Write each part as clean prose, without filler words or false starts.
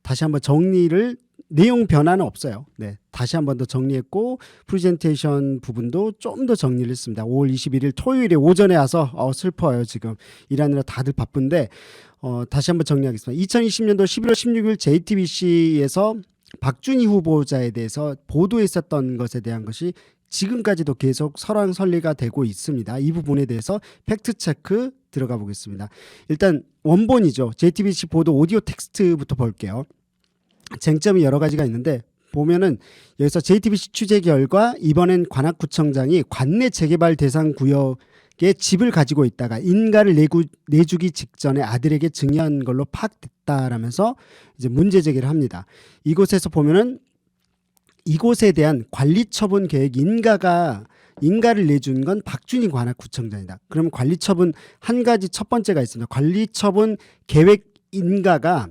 다시 한번 정리를 내용 변화는 없어요. 네, 다시 한번 더 정리했고 프레젠테이션 부분도 좀 더 정리를 했습니다. 5월 21일 토요일에 오전에 와서 슬퍼요. 지금 일하느라 다들 바쁜데 다시 한번 정리하겠습니다. 2020년도 11월 16일 JTBC에서 박준희 후보자에 대해서 보도했었던 것에 대한 것이 지금까지도 계속 설왕설래가 되고 있습니다. 이 부분에 대해서 팩트체크 들어가 보겠습니다. 일단 원본이죠. JTBC 보도 오디오 텍스트부터 볼게요. 쟁점이 여러 가지가 있는데 보면은 여기서 JTBC 취재 결과 이번엔 관악구청장이 관내 재개발 대상 구역에 집을 가지고 있다가 인가를 내주기 직전에 아들에게 증여한 걸로 파악됐다라면서 이제 문제 제기를 합니다. 이곳에서 보면은 이곳에 대한 관리처분 계획 인가를 내준 건 박준희 관악구청장이다. 그러면 관리처분 한 가지 첫 번째가 있습니다. 관리처분 계획 인가가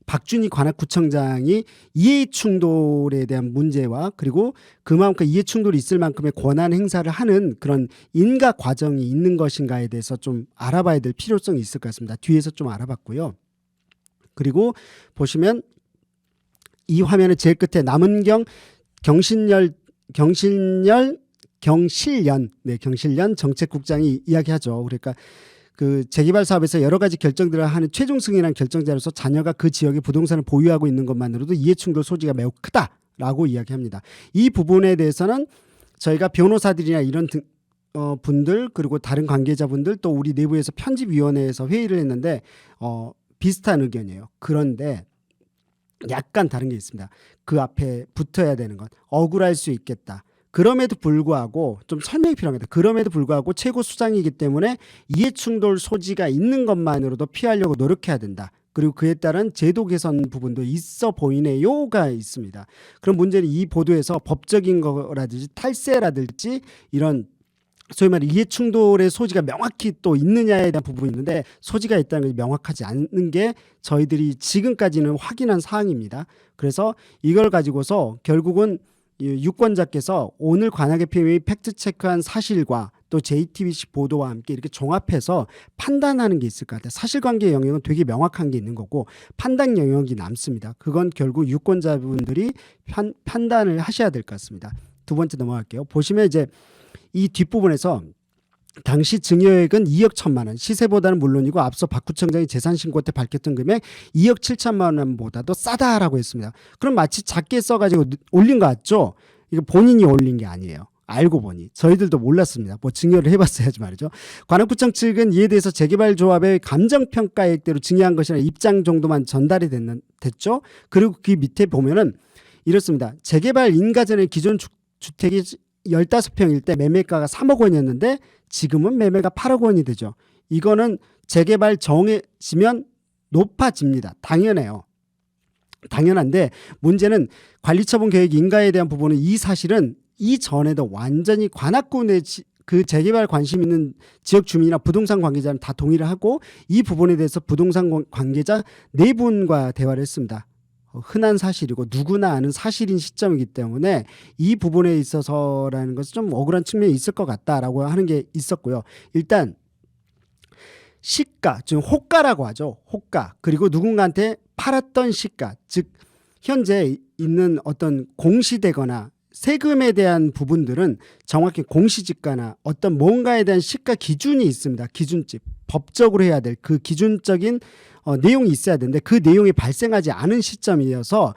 박준희 관악구청장이 이해충돌에 대한 문제와 그리고 그만큼 이해충돌이 있을 만큼의 권한 행사를 하는 그런 인가 과정이 있는 것인가에 대해서 좀 알아봐야 될 필요성이 있을 것 같습니다. 뒤에서 좀 알아봤고요. 그리고 보시면 이 화면의 제일 끝에 남은경 경실련 정책국장이 이야기하죠. 그러니까 그 재개발 사업에서 여러 가지 결정들을 하는 최종 승인한 결정자로서 자녀가 그 지역의 부동산을 보유하고 있는 것만으로도 이해충돌 소지가 매우 크다라고 이야기합니다. 이 부분에 대해서는 저희가 변호사들이나 이런 분들 그리고 다른 관계자분들 또 우리 내부에서 편집위원회에서 회의를 했는데 비슷한 의견이에요. 그런데 약간 다른 게 있습니다. 그 앞에 붙어야 되는 것. 억울할 수 있겠다. 그럼에도 불구하고 좀 설명이 필요합니다. 그럼에도 불구하고 최고 수장이기 때문에 이해충돌 소지가 있는 것만으로도 피하려고 노력해야 된다. 그리고 그에 따른 제도 개선 부분도 있어 보이네요가 있습니다. 그럼 문제는 이 보도에서 법적인 거라든지 탈세라든지 이런 소위 말해 이해충돌의 소지가 명확히 또 있느냐에 대한 부분이 있는데 소지가 있다는 것이 명확하지 않는 게 저희들이 지금까지는 확인한 사항입니다. 그래서 이걸 가지고서 결국은 유권자께서 오늘 관악의 PM이 팩트체크한 사실과 또 JTBC 보도와 함께 이렇게 종합해서 판단하는 게 있을 것 같아요. 사실관계 영역은 되게 명확한 게 있는 거고 판단 영역이 남습니다. 그건 결국 유권자분들이 판단을 하셔야 될 것 같습니다. 두 번째 넘어갈게요. 보시면 이제 이 뒷부분에서 당시 증여액은 2억 1천만 원, 시세보다는 물론이고 앞서 박 구청장이 재산신고 때 밝혔던 금액 2억 7천만 원보다도 싸다라고 했습니다. 그럼 마치 작게 써가지고 올린 것 같죠? 이거 본인이 올린 게 아니에요. 알고 보니 저희들도 몰랐습니다. 뭐 증여를 해봤어야지 말이죠. 관악구청 측은 이에 대해서 재개발조합의 감정평가액대로 증여한 것이라는 입장 정도만 전달이 됐죠. 그리고 그 밑에 보면은 이렇습니다. 재개발 인가전의 기존 주택이 15평일 때 매매가가 3억 원이었는데 지금은 매매가 8억 원이 되죠. 이거는 재개발 정해지면 높아집니다. 당연해요. 당연한데 문제는 관리처분 계획 인가에 대한 부분은 이 사실은 이전에도 완전히 관악구내 그 재개발 관심 있는 지역 주민이나 부동산 관계자는 다 동의를 하고 이 부분에 대해서 부동산 관계자 네 분과 대화를 했습니다. 흔한 사실이고 누구나 아는 사실인 시점이기 때문에 이 부분에 있어서라는 것은 좀 억울한 측면이 있을 것 같다라고 하는 게 있었고요. 일단 시가, 즉 호가라고 하죠. 호가. 그리고 누군가한테 팔았던 시가, 즉 현재 있는 어떤 공시되거나 세금에 대한 부분들은 정확히 공시지가나 어떤 뭔가에 대한 시가 기준이 있습니다. 기준집. 법적으로 해야 될 그 기준적인 내용이 있어야 되는데 그 내용이 발생하지 않은 시점이어서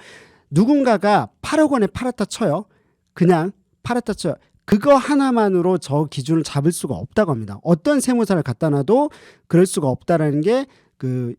누군가가 8억 원에 팔았다 쳐요. 그냥 팔았다 쳐요. 그거 하나만으로 저 기준을 잡을 수가 없다고 합니다. 어떤 세무사를 갖다 놔도 그럴 수가 없다라는 게 그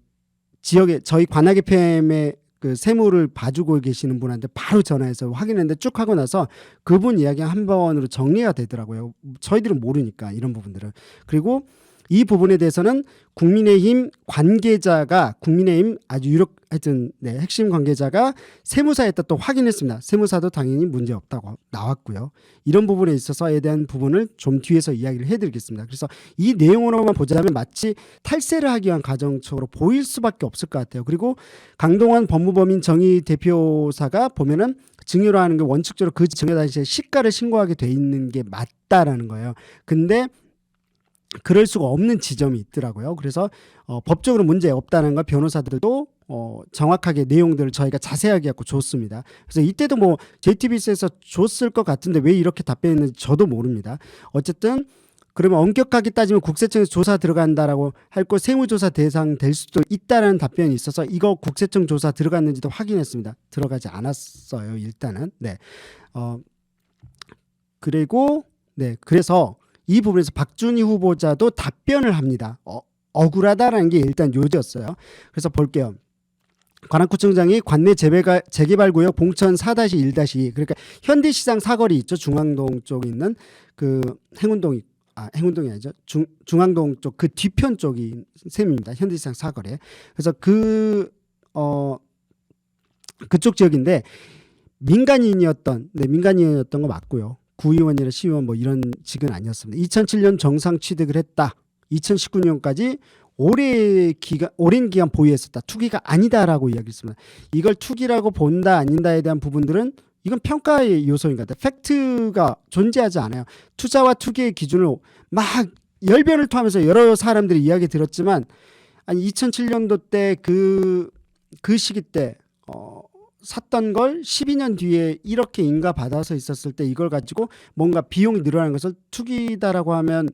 지역에 저희 관악의 PM의 그 세무를 봐주고 계시는 분한테 바로 전화해서 확인했는데 쭉 하고 나서 그분 이야기 한 번으로 정리가 되더라고요. 저희들은 모르니까 이런 부분들은. 그리고 이 부분에 대해서는 국민의힘 관계자가 국민의힘 아주 하여튼 핵심 관계자가 세무사에다 또 확인했습니다. 세무사도 당연히 문제 없다고 나왔고요. 이런 부분에 있어서에 대한 부분을 좀 뒤에서 이야기를 해드리겠습니다. 그래서 이 내용으로만 보자면 마치 탈세를 하기 위한 가정적으로 보일 수밖에 없을 것 같아요. 그리고 강동원 법무법인 정의 대표사가 보면은 증여로 하는 게 원칙적으로 그 증여 당시에 시가를 신고하게 돼 있는 게 맞다라는 거예요. 근데 그럴 수가 없는 지점이 있더라고요. 그래서 법적으로 문제 없다는 걸 변호사들도 정확하게 내용들을 저희가 자세하게 갖고 줬습니다. 그래서 이때도 뭐 JTBC에서 줬을 것 같은데 왜 이렇게 답변했는지 저도 모릅니다. 어쨌든 그러면 엄격하게 따지면 국세청에서 조사 들어간다라고 할 거 세무조사 대상 될 수도 있다라는 답변이 있어서 이거 국세청 조사 들어갔는지도 확인했습니다. 들어가지 않았어요. 일단은. 네. 그리고 네. 그래서 이 부분에서 박준희 후보자도 답변을 합니다. 억울하다라는 게 일단 요지였어요. 그래서 볼게요. 관악구청장이 관내 재개발구역 봉천 4-1- 그러니까 현대시장 사거리 있죠. 중앙동 쪽에 있는 그 행운동이 아니죠. 중앙동 쪽 그 뒤편 쪽이 셈입니다. 현대시장 사거리. 그래서 그쪽 지역인데 민간인이었던 거 맞고요. 구의원이나 시의원 뭐 이런 직은 아니었습니다. 2007년 정상 취득을 했다. 2019년까지 오랜 기간 보유했었다. 투기가 아니다라고 이야기했습니다. 이걸 투기라고 본다 아닌다에 대한 부분들은 이건 평가의 요소인 것 같아요. 팩트가 존재하지 않아요. 투자와 투기의 기준을 막 열변을 토하면서 여러 사람들이 이야기 들었지만 아니 2007년도 때 그 시기 때 샀던 걸 12년 뒤에 이렇게 인가 받아서 있었을 때 이걸 가지고 뭔가 비용이 늘어나는 것을 투기다라고 하면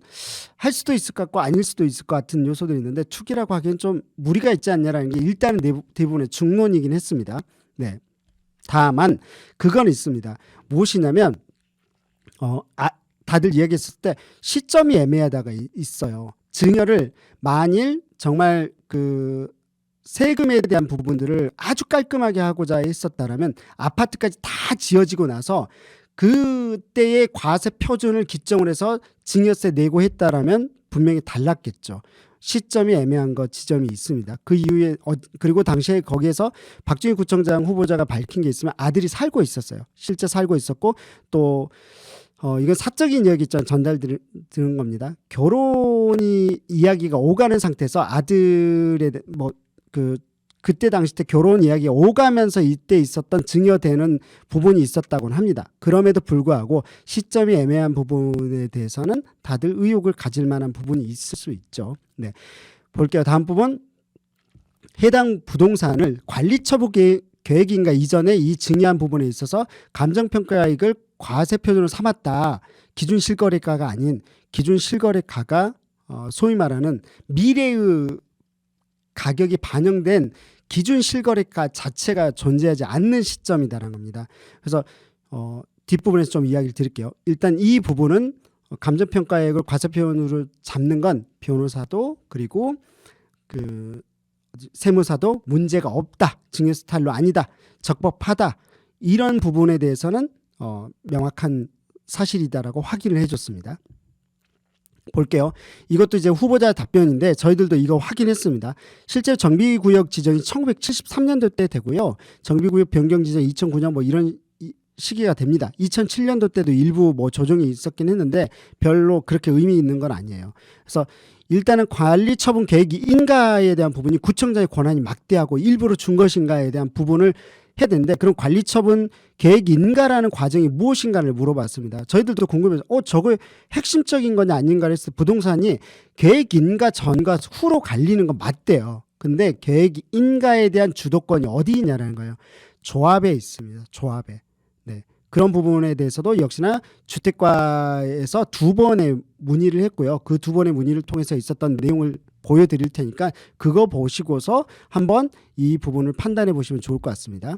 할 수도 있을 것 같고 아닐 수도 있을 것 같은 요소들이 있는데 투기라고 하기엔 좀 무리가 있지 않냐라는 게 일단은 대부분의 중론이긴 했습니다. 네. 다만 그건 있습니다. 무엇이냐면 다들 이야기했을 때 시점이 애매하다가 있어요. 증여를 만일 정말 그 세금에 대한 부분들을 아주 깔끔하게 하고자 했었다라면 아파트까지 다 지어지고 나서 그때의 과세 표준을 기점으로 해서 증여세 내고 했다라면 분명히 달랐겠죠. 시점이 애매한 것 지점이 있습니다. 그 이후에 그리고 당시에 거기에서 박준희 구청장 후보자가 밝힌 게 있으면 아들이 살고 있었어요. 실제 살고 있었고 또 이건 사적인 이야기 있잖아요. 전달드리는 겁니다. 결혼이 이야기가 오가는 상태에서 아들의 그때 당시 때 결혼 이야기가 오가면서 이때 있었던 증여되는 부분이 있었다고는 합니다. 그럼에도 불구하고 시점이 애매한 부분에 대해서는 다들 의혹을 가질 만한 부분이 있을 수 있죠. 네, 볼게요. 다음 부분. 해당 부동산을 관리처분 계획인가 이전에 이 증여한 부분에 있어서 감정평가액을 과세표준으로 삼았다. 기준 실거래가가 아닌 기준 실거래가가 소위 말하는 미래의 가격이 반영된 기준 실거래가 자체가 존재하지 않는 시점이다라는 겁니다. 그래서 뒷부분에서 좀 이야기를 드릴게요. 일단 이 부분은 감정평가액을 과세표준으로 잡는 건 변호사도 그리고 그 세무사도 문제가 없다. 증여 스타일로 아니다. 적법하다. 이런 부분에 대해서는 명확한 사실이다라고 확인을 해줬습니다. 볼게요. 이것도 이제 후보자 답변인데 저희들도 이거 확인했습니다. 실제 정비구역 지정이 1973년도 때 되고요. 정비구역 변경 지정 2009년 뭐 이런 시기가 됩니다. 2007년도 때도 일부 뭐 조정이 있었긴 했는데 별로 그렇게 의미 있는 건 아니에요. 그래서 일단은 관리처분 계획인가에 대한 부분이 구청장의 권한이 막대하고 일부러 준 것인가에 대한 부분을 해야 되는데 그럼 관리처분 계획인가라는 과정이 무엇인가를 물어봤습니다. 저희들도 궁금해서 저거 핵심적인 거냐 아닌가를 했을 때 부동산이 계획인가 전과 후로 갈리는 건 맞대요. 근데 계획인가에 대한 주도권이 어디 있냐라는 거예요. 조합에 있습니다. 조합에. 네. 그런 부분에 대해서도 역시나 주택과에서 2번의 문의를 했고요. 그 2번의 문의를 통해서 있었던 내용을 보여드릴 테니까 그거 보시고서 한번 이 부분을 판단해 보시면 좋을 것 같습니다.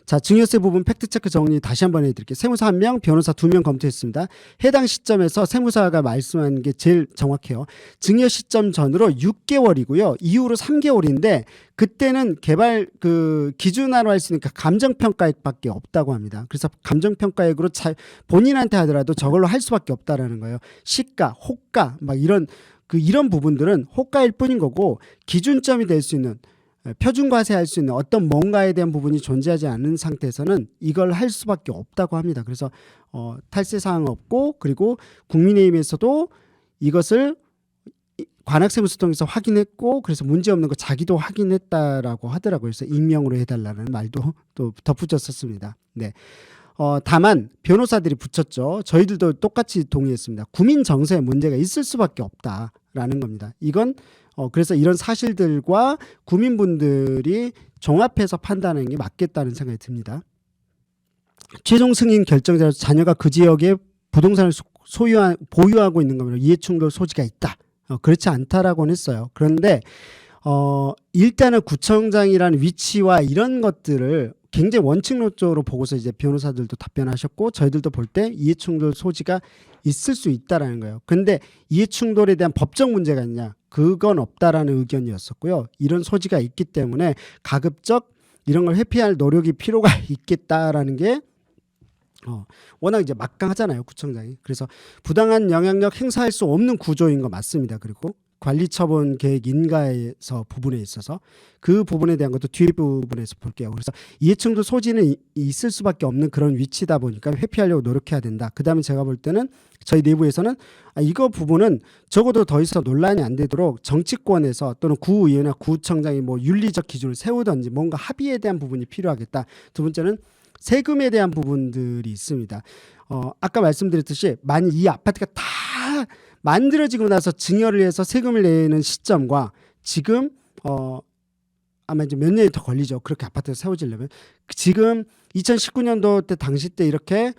자, 증여세 부분 팩트체크 정리 다시 한번 해드릴게요. 세무사 1명, 변호사 2명 검토했습니다. 해당 시점에서 세무사가 말씀하는 게 제일 정확해요. 증여 시점 전으로 6개월이고요. 이후로 3개월인데 그때는 개발 기준화로 할 수 있는 감정평가액밖에 없다고 합니다. 그래서 감정평가액으로 본인한테 하더라도 저걸로 할 수밖에 없다라는 거예요. 시가, 호가 막 이런 부분들은 호가일 뿐인 거고 기준점이 될 수 있는 표준과세할 수 있는 어떤 뭔가에 대한 부분이 존재하지 않는 상태에서는 이걸 할 수밖에 없다고 합니다. 그래서 탈세사항 없고 그리고 국민의힘에서도 이것을 관악세무서통해서 확인했고 그래서 문제없는 거 자기도 확인했다라고 하더라고요. 그래서 익명으로 해달라는 말도 또 덧붙였었습니다. 네. 다만 변호사들이 붙였죠. 저희들도 똑같이 동의했습니다. 구민 정서에 문제가 있을 수밖에 없다라는 겁니다. 이건 그래서 이런 사실들과 구민분들이 종합해서 판단하는 게 맞겠다는 생각이 듭니다. 최종 승인 결정자로서 자녀가 그 지역에 부동산을 보유하고 있는 거면 이해충돌 소지가 있다. 그렇지 않다라고는 했어요. 그런데 일단은 구청장이라는 위치와 이런 것들을 굉장히 원칙론적으로 보고서 이제 변호사들도 답변하셨고 저희들도 볼 때 이해충돌 소지가 있을 수 있다라는 거예요. 근데 이해충돌에 대한 법적 문제가 있냐? 그건 없다라는 의견이었었고요. 이런 소지가 있기 때문에 가급적 이런 걸 회피할 노력이 필요가 있겠다라는 게 워낙 이제 막강하잖아요, 구청장이. 그래서 부당한 영향력 행사할 수 없는 구조인 거 맞습니다. 그리고 관리처분 계획 인가에서 부분에 있어서 그 부분에 대한 것도 뒤에 부분에서 볼게요. 그래서 이해충돌 소지는 있을 수밖에 없는 그런 위치다 보니까 회피하려고 노력해야 된다. 그 다음에 제가 볼 때는 저희 내부에서는 이거 부분은 적어도 더 이상 논란이 안 되도록 정치권에서 또는 구의회나 구청장이 뭐 윤리적 기준을 세우든지 뭔가 합의에 대한 부분이 필요하겠다. 두 번째는 세금에 대한 부분들이 있습니다. 아까 말씀드렸듯이 만약 이 아파트가 다 만들어지고 나서 증여를 해서 세금을 내는 시점과 지금 아마 이제 몇 년이 더 걸리죠. 그렇게 아파트가 세워지려면 지금 2019년도 때 당시 때 이렇게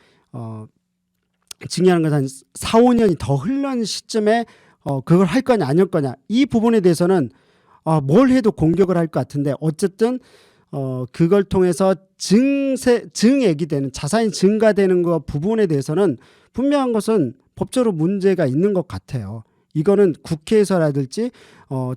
증여하는 건 한 4, 5년이 더 흘러는 시점에 그걸 할 거냐 안 할 거냐 이 부분에 대해서는 뭘 해도 공격을 할 것 같은데 어쨌든 그걸 통해서 증액이 되는 자산이 증가되는 거 부분에 대해서는 분명한 것은 법적으로 문제가 있는 것 같아요. 이거는 국회에서라든지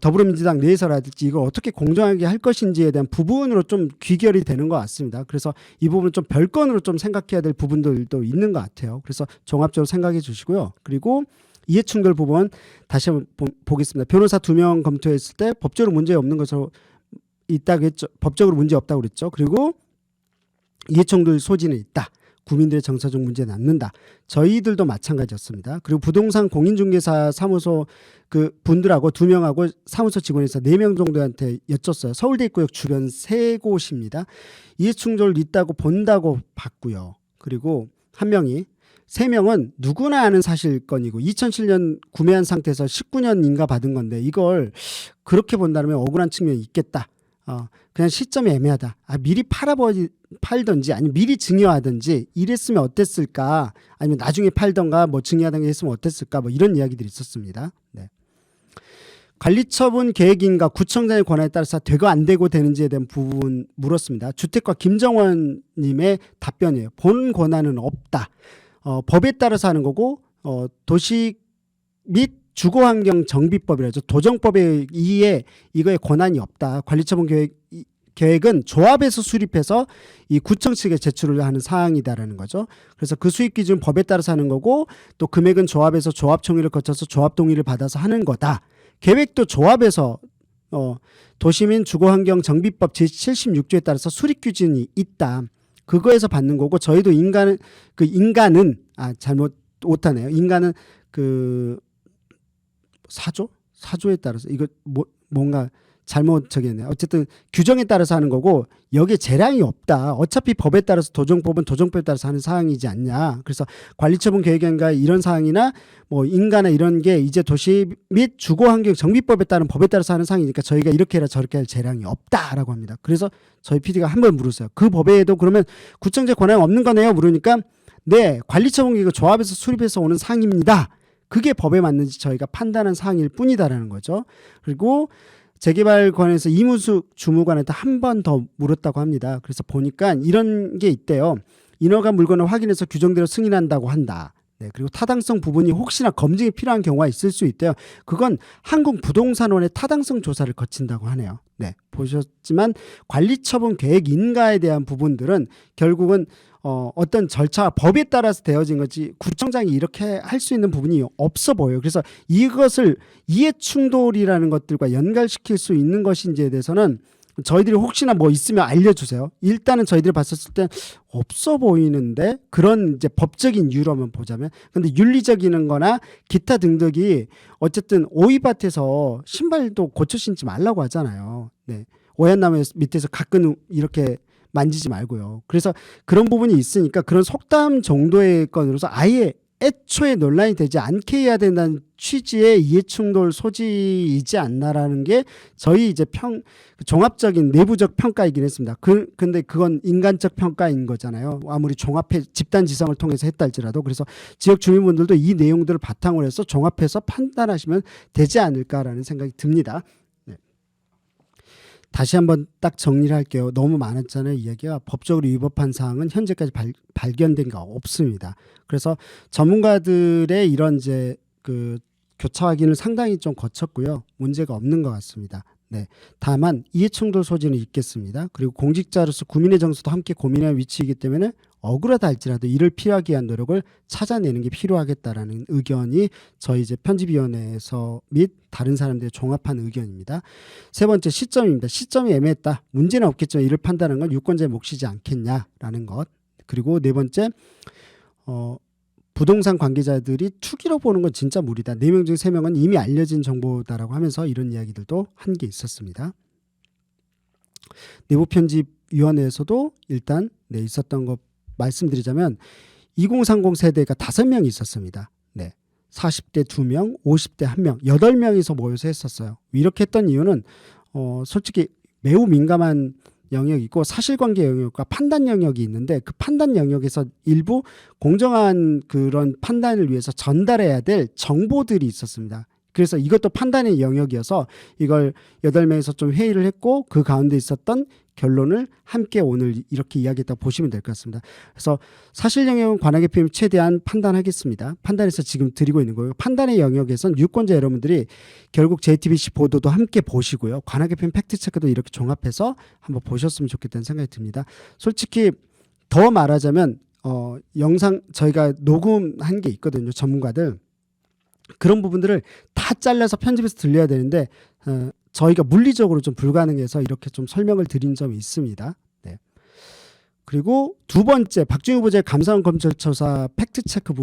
더불어민주당 내에서라든지 이걸 어떻게 공정하게 할 것인지에 대한 부분으로 좀 귀결이 되는 것 같습니다. 그래서 이 부분은 좀 별건으로 좀 생각해야 될 부분들도 있는 것 같아요. 그래서 종합적으로 생각해 주시고요. 그리고 이해충돌 부분 다시 한번 보겠습니다. 변호사 2명 검토했을 때 법적으로 문제 없는 것으로 있다고 했죠. 법적으로 문제 없다고 그랬죠. 그리고 이해충돌 소지는 있다. 국민들의 정서적 문제는 않는다. 저희들도 마찬가지였습니다. 그리고 부동산 공인중개사 사무소 그 분들하고 2명하고 사무소 직원에서 4명 정도한테 여쭸어요. 서울대 입구역 주변 3곳입니다. 이해충돌 있다고 본다고 봤고요. 그리고 1명이 3명은 누구나 아는 사실건이고 2007년 구매한 상태에서 19년 인가 받은 건데 이걸 그렇게 본다면 억울한 측면이 있겠다. 그냥 시점이 애매하다. 미리 팔던지 아니면 미리 증여하든지 이랬으면 어땠을까? 아니면 나중에 팔던가 뭐 증여하던가 했으면 어땠을까? 뭐 이런 이야기들이 있었습니다. 네. 관리처분 계획인가 구청장의 권한에 따라서 되고 안 되고 되는지에 대한 부분 물었습니다. 주택과 김정원 님의 답변이에요. 본 권한은 없다. 법에 따라서 하는 거고 도시 및 주거환경 정비법이라죠. 도정법에 의해 이거에 권한이 없다. 관리처분 계획은 조합에서 수립해서 이 구청 측에 제출을 하는 사항이다라는 거죠. 그래서 그 수입 기준 법에 따라서 하는 거고 또 금액은 조합에서 조합총회를 거쳐서 조합 동의를 받아서 하는 거다. 계획도 조합에서 도시민 주거환경 정비법 제76조에 따라서 수립 기준이 있다. 그거에서 받는 거고 저희도 인간은 잘못 오타네요. 인간은 사조에 따라서 이거 뭔가 잘못 적였네요. 어쨌든 규정에 따라서 하는 거고 여기에 재량이 없다. 어차피 법에 따라서 도정법은 도정법에 따라서 하는 사항이지 않냐. 그래서 관리처분 계획인가 이런 사항이나 뭐 인가나 이런 게 이제 도시 및 주거환경 정비법에 따른 법에 따라서 하는 사항이니까 저희가 이렇게 해라 저렇게 할 재량이 없다라고 합니다. 그래서 저희 PD가 한번 물었어요. 그 법에도 그러면 구청장 권한이 없는 거네요? 물으니까 네, 관리처분 계획은 조합에서 수립해서 오는 사항입니다. 그게 법에 맞는지 저희가 판단한 사항일 뿐이다라는 거죠. 그리고 재개발관에서 이무숙 주무관한테 한 번 더 물었다고 합니다. 그래서 보니까 이런 게 있대요. 인허가 물건을 확인해서 규정대로 승인한다고 한다. 네, 그리고 타당성 부분이 혹시나 검증이 필요한 경우가 있을 수 있대요. 그건 한국부동산원의 타당성 조사를 거친다고 하네요. 네, 보셨지만 관리처분 계획 인가에 대한 부분들은 결국은 어떤 절차, 법에 따라서 되어진 거지 구청장이 이렇게 할 수 있는 부분이 없어 보여요. 그래서 이것을 이해충돌이라는 것들과 연결시킬 수 있는 것인지에 대해서는 저희들이 혹시나 뭐 있으면 알려주세요. 일단은 저희들이 봤었을 때 없어 보이는데 그런 이제 법적인 이유로만 보자면 근데 윤리적인 거나 기타 등등이 어쨌든 오이밭에서 신발도 고쳐 신지 말라고 하잖아요. 네. 오얏나무 밑에서 가끔 이렇게 만지지 말고요. 그래서 그런 부분이 있으니까 그런 속담 정도의 건으로서 아예 애초에 논란이 되지 않게 해야 된다는 취지의 이해충돌 소지이지 않나라는 게 저희 이제 종합적인 내부적 평가이긴 했습니다. 근데 그건 인간적 평가인 거잖아요. 아무리 종합해 집단 지성을 통해서 했다 할지라도. 그래서 지역 주민분들도 이 내용들을 바탕으로 해서 종합해서 판단하시면 되지 않을까라는 생각이 듭니다. 네. 다시 한번 딱 정리를 할게요. 너무 많았잖아요. 이야기가. 법적으로 위법한 사항은 현재까지 발견된 게 없습니다. 그래서 전문가들의 이런 이제 그 교차 확인을 상당히 좀 거쳤고요. 문제가 없는 것 같습니다. 네. 다만 이해충돌 소지는 있겠습니다. 그리고 공직자로서 국민의 정서도 함께 고민할 위치이기 때문에 억울하다 할지라도 이를 피하기 위한 노력을 찾아내는 게 필요하겠다라는 의견이 저희 이제 편집위원회에서 및 다른 사람들의 종합한 의견입니다. 세 번째 시점입니다. 시점이 애매했다. 문제는 없겠지만 이를 판단하는 건 유권자의 몫이지 않겠냐라는 것. 그리고 네 번째 부동산 관계자들이 투기로 보는 건 진짜 무리다. 4명 중 3명은 이미 알려진 정보다라고 하면서 이런 이야기들도 한 게 있었습니다. 내부편집위원회에서도 일단 있었던 거 말씀드리자면 2030 세대가 5명이 있었습니다. 네. 40대 2명, 50대 1명, 8명이서 모여서 했었어요. 이렇게 했던 이유는 솔직히 매우 민감한 영역이 있고 사실관계 영역과 판단 영역이 있는데 그 판단 영역에서 일부 공정한 그런 판단을 위해서 전달해야 될 정보들이 있었습니다. 그래서 이것도 판단의 영역이어서 이걸 8명에서 좀 회의를 했고 그 가운데 있었던 결론을 함께 오늘 이렇게 이야기했다고 보시면 될 것 같습니다. 그래서 사실 영역은 관악의 표현 최대한 판단하겠습니다. 판단해서 지금 드리고 있는 거예요. 판단의 영역에선 유권자 여러분들이 결국 JTBC 보도도 함께 보시고요. 관악의 표현 팩트체크도 이렇게 종합해서 한번 보셨으면 좋겠다는 생각이 듭니다. 솔직히 더 말하자면 영상 저희가 녹음한 게 있거든요. 전문가들. 그런 부분들을 다 잘라서 편집해서 들려야 되는데 저희가 물리적으로 좀 불가능해서 이렇게 좀 설명을 드린 점이 있습니다. 네. 그리고 두 번째 박준희 후보자의 감사원 검찰조사 팩트체크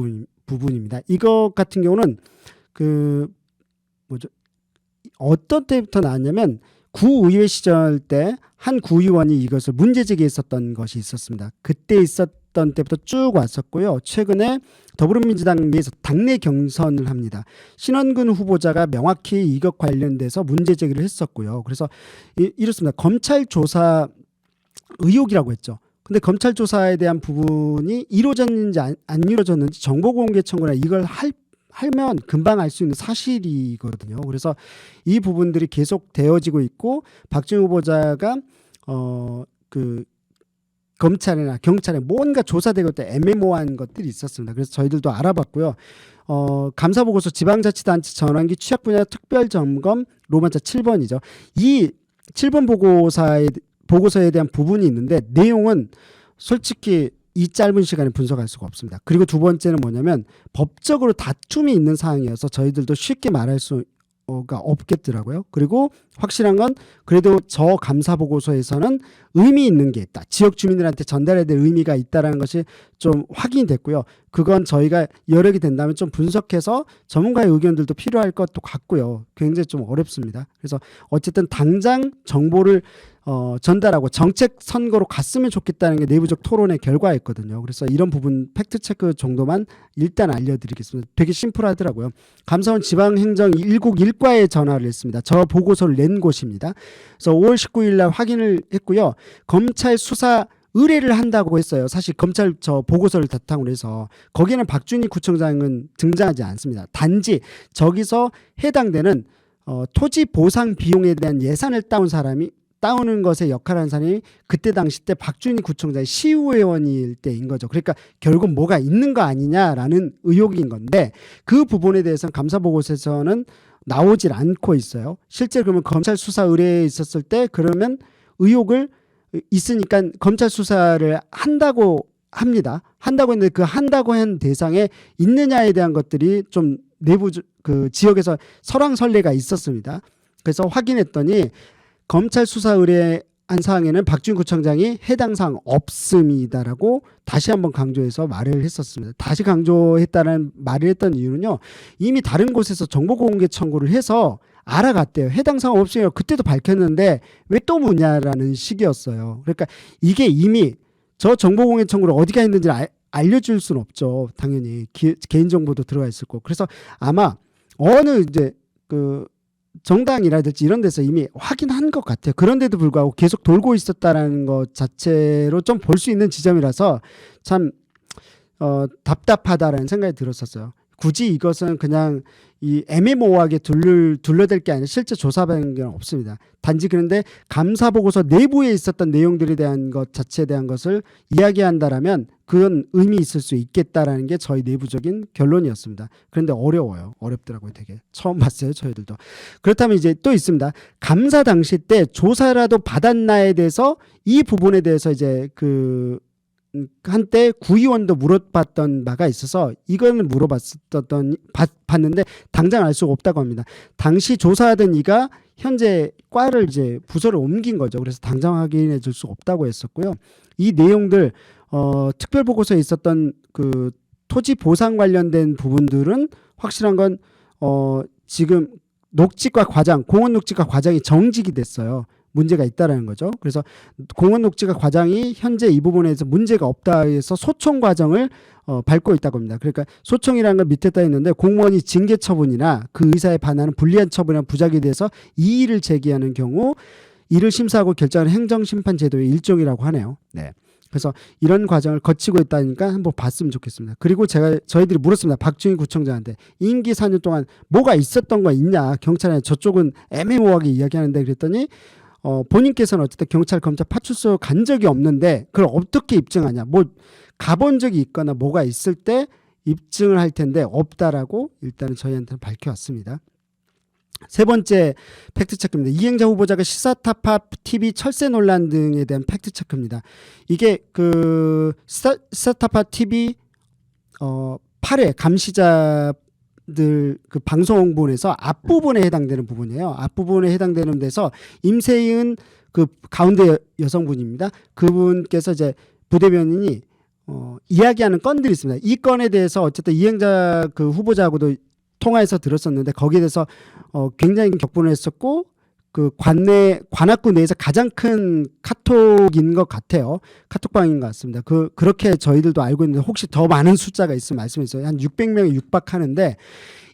부분입니다. 이것 같은 경우는 어떤 때부터 나왔냐면 구의회 시절 때 한 구의원이 이것을 문제 제기했었던 것이 있었습니다. 그때 있었던 때부터 쭉 왔었고요. 최근에 더불어민주당 내에서 당내 경선을 합니다. 신원근 후보자가 명확히 이것 관련돼서 문제 제기를 했었고요. 그래서 이렇습니다. 검찰 조사 의혹이라고 했죠. 근데 검찰 조사에 대한 부분이 이루어졌는지 안 이루어졌는지 정보 공개 청구나 이걸 하면 금방 알 수 있는 사실이거든요. 그래서 이 부분들이 계속 되어지고 있고 박준희 후보자가 검찰이나 경찰에 뭔가 조사되고 때 애매모호한 것들이 있었습니다. 그래서 저희들도 알아봤고요. 감사보고서 지방자치단체 전환기 취약 분야 특별점검 로마자 7번이죠. 이 7번 보고서에 대한 부분이 있는데 내용은 솔직히 이 짧은 시간에 분석할 수가 없습니다. 그리고 두 번째는 뭐냐면 법적으로 다툼이 있는 사항이어서 저희들도 쉽게 말할 수가 없겠더라고요. 그리고 확실한 건 그래도 저 감사 보고서에서는 의미 있는 게 있다. 지역 주민들한테 전달해야 될 의미가 있다는 것이 좀 확인이 됐고요. 그건 저희가 여력이 된다면 좀 분석해서 전문가의 의견들도 필요할 것도 같고요. 굉장히 좀 어렵습니다. 그래서 어쨌든 당장 정보를 전달하고 정책 선거로 갔으면 좋겠다는 게 내부적 토론의 결과였거든요. 그래서 이런 부분 팩트체크 정도만 일단 알려드리겠습니다. 되게 심플하더라고요. 감사원 지방행정 1국 1과에 전화를 했습니다. 저 보고서를 낸 곳입니다. 그래서 5월 19일 날 확인을 했고요. 검찰 수사 의뢰를 한다고 했어요. 사실 검찰 저 보고서를 바탕으로 해서 거기에는 박준희 구청장은 등장하지 않습니다. 단지 저기서 해당되는 토지 보상 비용에 대한 예산을 따오는 것에 역할을 한 사람이 그때 당시 때 박준희 구청장이 시의원일 때인 거죠. 그러니까 결국 뭐가 있는 거 아니냐라는 의혹인 건데 그 부분에 대해서는 감사보고서에서는 나오질 않고 있어요. 실제 그러면 검찰 수사 의뢰에 있었을 때 그러면 의혹을 있으니까 검찰 수사를 한다고 합니다. 한다고 했는데 그 한다고 한 대상에 있느냐에 대한 것들이 좀 내부 그 지역에서 설왕설래가 있었습니다. 그래서 확인했더니 검찰 수사 의뢰한 사항에는 박준희 구청장이 해당 사항 없음이다라고 다시 한번 강조해서 말을 했었습니다. 다시 강조했다는 말을 했던 이유는요. 이미 다른 곳에서 정보공개 청구를 해서 알아갔대요. 해당 사항 없으면 그때도 밝혔는데 왜 또 묻냐라는 식이었어요. 그러니까 이게 이미 저 정보공개 청구를 어디가 했는지를 알려줄 수는 없죠. 당연히 개인정보도 들어가 있을 거고. 그래서 아마 어느 이제 그 정당이라든지 이런 데서 이미 확인한 것 같아요. 그런데도 불구하고 계속 돌고 있었다라는 것 자체로 좀 볼 수 있는 지점이라서 참 답답하다라는 생각이 들었었어요. 굳이 이것은 그냥 이 애매모호하게 둘러댈 게 아니라 실제 조사받은 게 없습니다. 단지 그런데 감사 보고서 내부에 있었던 내용들에 대한 것 자체에 대한 것을 이야기한다라면 그건 의미 있을 수 있겠다라는 게 저희 내부적인 결론이었습니다. 그런데 어렵더라고요. 되게 처음 봤어요, 저희들도. 그렇다면 이제 또 있습니다. 감사 당시 때 조사라도 받았나에 대해서 이 부분에 대해서 이제 그 한때 구의원도 물어봤던 바가 있어서 이거는 봤는데 당장 알 수가 없다고 합니다. 당시 조사하던 이가 현재 과를 이제 부서를 옮긴 거죠. 그래서 당장 확인해 줄 수 없다고 했었고요. 이 내용들 특별 보고서에 있었던 그 토지 보상 관련된 부분들은 확실한 건 지금 녹지과 과장, 공원 녹지과 과장이 정직이 됐어요. 문제가 있다라는 거죠. 그래서 공원 녹지과 과장이 현재 이 부분에서 문제가 없다 해서 소청 과정을 밟고 있다고 합니다. 그러니까 소청이라는 건 밑에다 있는데 공무원이 징계 처분이나 그 의사에 반하는 불리한 처분이나 부작위에 대해서 이의를 제기하는 경우 이를 심사하고 결정하는 행정심판 제도의 일종이라고 하네요. 네. 그래서 이런 과정을 거치고 있다니까 한번 봤으면 좋겠습니다. 그리고 저희들이 물었습니다. 박주인 구청장한테 임기 4년 동안 뭐가 있었던 거 있냐. 경찰에 저쪽은 애매모호하게 이야기하는데 그랬더니 본인께서는 어쨌든 경찰, 검찰 파출소 간 적이 없는데 그걸 어떻게 입증하냐. 뭐 가본 적이 있거나 뭐가 있을 때 입증을 할 텐데 없다라고 일단은 저희한테는 밝혀왔습니다. 세 번째 팩트체크입니다. 이행자 후보자가 시사타파 TV 철새 논란 등에 대한 팩트체크입니다. 이게 그 시사타파 TV 8회 감시자 그 방송본에서 앞부분에 해당되는 부분이에요. 앞부분에 해당되는 데서 임세은 그 가운데 여성분입니다. 그분께서 이제 부대변인이 이야기하는 건들이 있습니다. 이 건에 대해서 어쨌든 이행자 그 후보자하고도 통화해서 들었었는데 거기에 대해서 굉장히 격분을 했었고 그 관악구 내에서 가장 큰 카톡인 것 같아요. 카톡방인 것 같습니다. 그렇게 저희들도 알고 있는데 혹시 더 많은 숫자가 있으면 말씀해 주세요. 한 600명이 육박하는데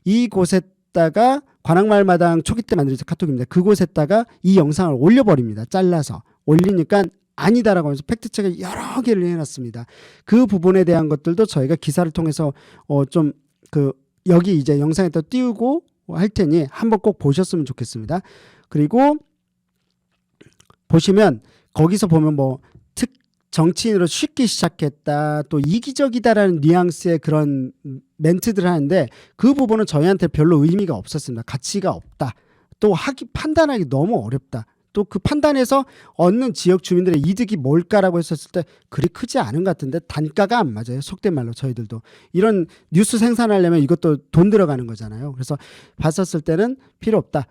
이곳에다가 관악마을마당 초기 때 만들어진 카톡입니다. 그곳에다가 이 영상을 올려버립니다. 잘라서 올리니까 아니다라고 하면서 팩트체크를 여러 개를 해놨습니다. 그 부분에 대한 것들도 저희가 기사를 통해서 여기 이제 영상에다 띄우고 할 테니 한번 꼭 보셨으면 좋겠습니다. 그리고 보시면 거기서 보면 뭐 정치인으로 쉽게 시작했다 또 이기적이다라는 뉘앙스의 그런 멘트들을 하는데 그 부분은 저희한테 별로 의미가 없었습니다. 가치가 없다. 또 판단하기 너무 어렵다. 또 그 판단에서 얻는 지역 주민들의 이득이 뭘까라고 했었을 때 그리 크지 않은 것 같은데 단가가 안 맞아요. 속된 말로 저희들도. 이런 뉴스 생산하려면 이것도 돈 들어가는 거잖아요. 그래서 봤었을 때는 필요 없다.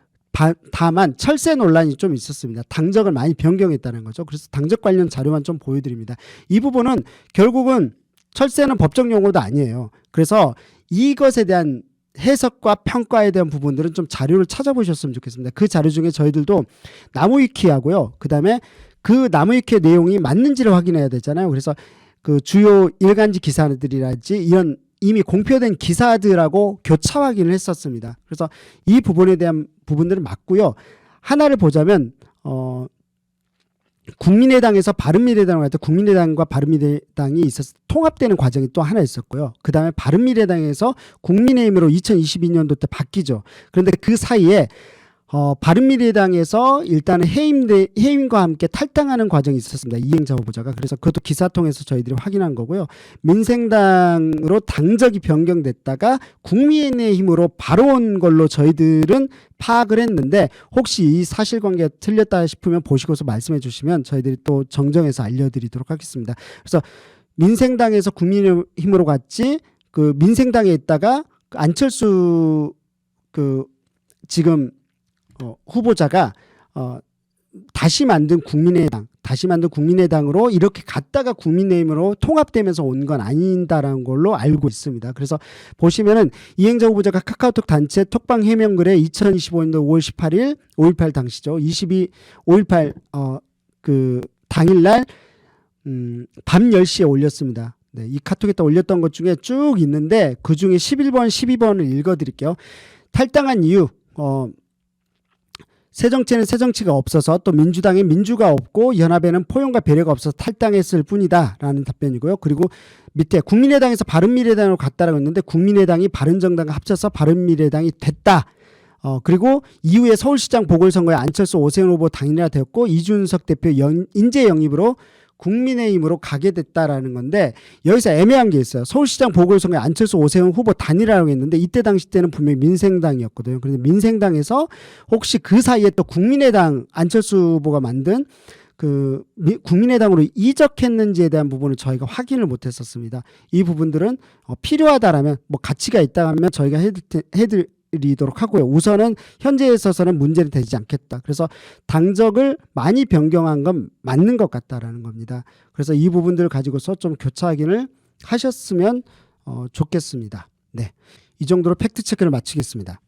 다만 철새 논란이 좀 있었습니다. 당적을 많이 변경했다는 거죠. 그래서 당적 관련 자료만 좀 보여드립니다. 이 부분은 결국은 철새는 법정 용어도 아니에요. 그래서 이것에 대한 해석과 평가에 대한 부분들은 좀 자료를 찾아보셨으면 좋겠습니다. 그 자료 중에 저희들도 나무위키하고요. 그다음에 그 나무위키의 내용이 맞는지를 확인해야 되잖아요. 그래서 그 주요 일간지 기사들이랄지 이런 이미 공표된 기사들하고 교차 확인을 했었습니다. 그래서 이 부분에 대한 부분들은 맞고요. 하나를 보자면 국민의당에서 바른미래당을 할 때 국민의당과 바른미래당이 있어서 통합되는 과정이 또 하나 있었고요. 그 다음에 바른미래당에서 국민의힘으로 2022년도 때 바뀌죠. 그런데 그 사이에 바른미래당에서 일단은 해임과 함께 탈당하는 과정이 있었습니다. 이행자 후보자가. 그래서 그것도 기사 통해서 저희들이 확인한 거고요. 민생당으로 당적이 변경됐다가 국민의힘으로 바로 온 걸로 저희들은 파악을 했는데 혹시 이 사실관계가 틀렸다 싶으면 보시고서 말씀해 주시면 저희들이 또 정정해서 알려드리도록 하겠습니다. 그래서 민생당에서 국민의힘으로 갔지 그 민생당에 있다가 안철수 지금 후보자가 다시 만든 국민의당으로 이렇게 갔다가 국민의힘으로 통합되면서 온 건 아닌다라는 걸로 알고 있습니다. 그래서 보시면은 이행자 후보자가 카카오톡 단체 톡방 해명글에 2025년도 5월 18일 5.18 당시죠. 5.18 그 당일날 밤 10시에 올렸습니다. 네, 이 카톡에다 올렸던 것 중에 쭉 있는데 그 중에 11번, 12번을 읽어드릴게요. 탈당한 이유, 새정치에는 새정치가 없어서 또 민주당에 민주가 없고 연합에는 포용과 배려가 없어서 탈당했을 뿐이다 라는 답변이고요. 그리고 밑에 국민의당에서 바른미래당으로 갔다라고 했는데 국민의당이 바른정당과 합쳐서 바른미래당이 됐다. 그리고 이후에 서울시장 보궐선거에 안철수 오세훈 후보 당일화되었고 이준석 대표 인재 영입으로 국민의힘으로 가게 됐다라는 건데 여기서 애매한 게 있어요. 서울시장 보궐선거에 안철수 오세훈 후보 단일화라고 했는데 이때 당시 때는 분명히 민생당이었거든요. 그런데 민생당에서 혹시 그 사이에 또 국민의당 안철수 후보가 만든 그 국민의당으로 이적했는지에 대한 부분을 저희가 확인을 못했었습니다. 이 부분들은 필요하다라면 뭐 가치가 있다 하면 저희가 해드리도록 하고요. 우선은 현재에 있어서는 문제는 되지 않겠다. 그래서 당적을 많이 변경한 건 맞는 것 같다라는 겁니다. 그래서 이 부분들을 가지고서 좀 교차 확인을 하셨으면 좋겠습니다. 네, 이 정도로 팩트 체크를 마치겠습니다.